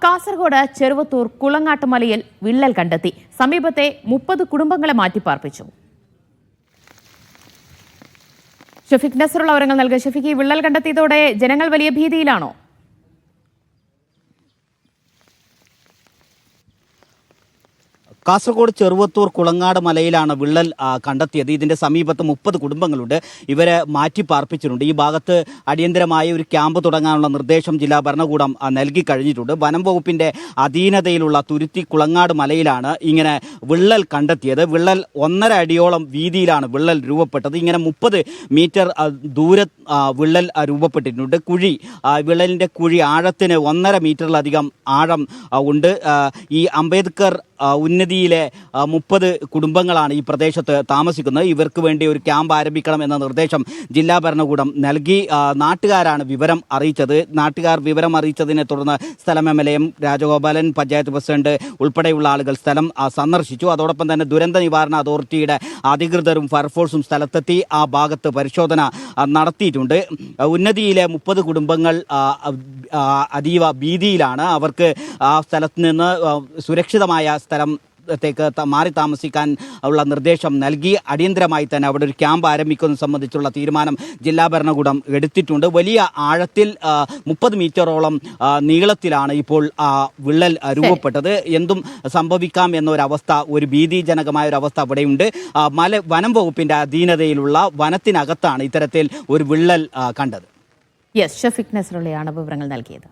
കാസർഗോഡ് ചെറുവത്തൂർ കുളങ്ങാട്ടുമലയിൽ വിള്ളൽ കണ്ടെത്തി. സമീപത്തെ 30 കുടുംബങ്ങളെ മാറ്റിപ്പാർപ്പിച്ചു. ഷഫീഖ് നസറുള്ള വിവരങ്ങൾ നൽകുക. ഷഫീഖ്, ഈ വിള്ളൽ കണ്ടെത്തിയതോടെ ജനങ്ങൾ വലിയ ഭീതിയിലാണോ? കാസർഗോഡ് ചെറുവത്തൂർ കുളങ്ങാട് മലയിലാണ് വിള്ളൽ കണ്ടെത്തിയത്. ഇതിന്റെ സമീപത്ത് 30 കുടുംബങ്ങളുണ്ട്. ഇവരെ മാറ്റിപ്പാർപ്പിച്ചിട്ടുണ്ട്. ഈ ഭാഗത്ത് അടിയന്തരമായ ഒരു ക്യാമ്പ് തുടങ്ങാനുള്ള നിർദ്ദേശം ജില്ലാ ഭരണകൂടം നൽകി കഴിഞ്ഞിട്ടുണ്ട്. വനം വകുപ്പിന്റെ അധീനതയിലുള്ള തുരുത്തി കുളങ്ങാട് മലയിലാണ് ഇങ്ങനെ വിള്ളൽ കണ്ടെത്തിയത്. വിള്ളൽ 1.5 അടിയോളം വീതിയിലാണ് വിള്ളൽ രൂപപ്പെട്ടത്. ഇങ്ങനെ 30 മീറ്റർ ദൂരെ വിള്ളൽ രൂപപ്പെട്ടിട്ടുണ്ട്. വിള്ളലിന്റെ കുഴി ആഴത്തിന് 1.5 മീറ്ററിലധികം ആഴം ഉണ്ട്. ഈ അംബേദ്കർ ഉന്നതിയിലെ 30 കുടുംബങ്ങളാണ് ഈ പ്രദേശത്ത് താമസിക്കുന്നത്. ഇവർക്ക് വേണ്ടി ഒരു ക്യാമ്പ് ആരംഭിക്കണം എന്ന നിർദ്ദേശം ജില്ലാ ഭരണകൂടം നൽകി. നാട്ടുകാരാണ് വിവരം അറിയിച്ചത്. നാട്ടുകാർ വിവരം അറിയിച്ചതിനെ തുടർന്ന് സ്ഥലം MLA രാജഗോപാലൻ, പഞ്ചായത്ത് പ്രസിഡന്റ് ഉൾപ്പെടെയുള്ള ആളുകൾ സ്ഥലം സന്ദർശിച്ചു. അതോടൊപ്പം തന്നെ ദുരന്ത നിവാരണ അതോറിറ്റിയുടെ അധികൃതരും ഫയർഫോഴ്സും സ്ഥലത്തെത്തി ആ ഭാഗത്ത് പരിശോധന നടത്തിയിട്ടുണ്ട്. ഉന്നതിയിലെ 30 കുടുംബങ്ങൾ അതീവ ഭീതിയിലാണ്. അവർക്ക് ആ സ്ഥലത്ത് നിന്ന് സുരക്ഷിതമായ സ്ഥലത്തേക്ക് മാറി താമസിക്കാൻ ഉള്ള നിർദ്ദേശം നൽകി. അടിയന്തരമായി തന്നെ അവിടെ ഒരു ക്യാമ്പ് ആരംഭിക്കുന്നത് സംബന്ധിച്ചുള്ള തീരുമാനം ജില്ലാ ഭരണകൂടം എടുത്തിട്ടുണ്ട്. വലിയ ആഴത്തിൽ 30 മീറ്ററോളം നീളത്തിലാണ് ഇപ്പോൾ വിള്ളൽ രൂപപ്പെട്ടത്. എന്തും സംഭവിക്കാം എന്നൊരവസ്ഥ, ഒരു ഭീതിജനകമായ ഒരു അവസ്ഥ അവിടെയുണ്ട്. വനം വകുപ്പിന്റെ അധീനതയിലുള്ള വനത്തിനകത്താണ് ഇത്തരത്തിൽ ഒരു വിള്ളൽ കണ്ടത്. ഷഫീഖ് നസറുള്ളയാണ് വിവരങ്ങൾ നൽകിയത്.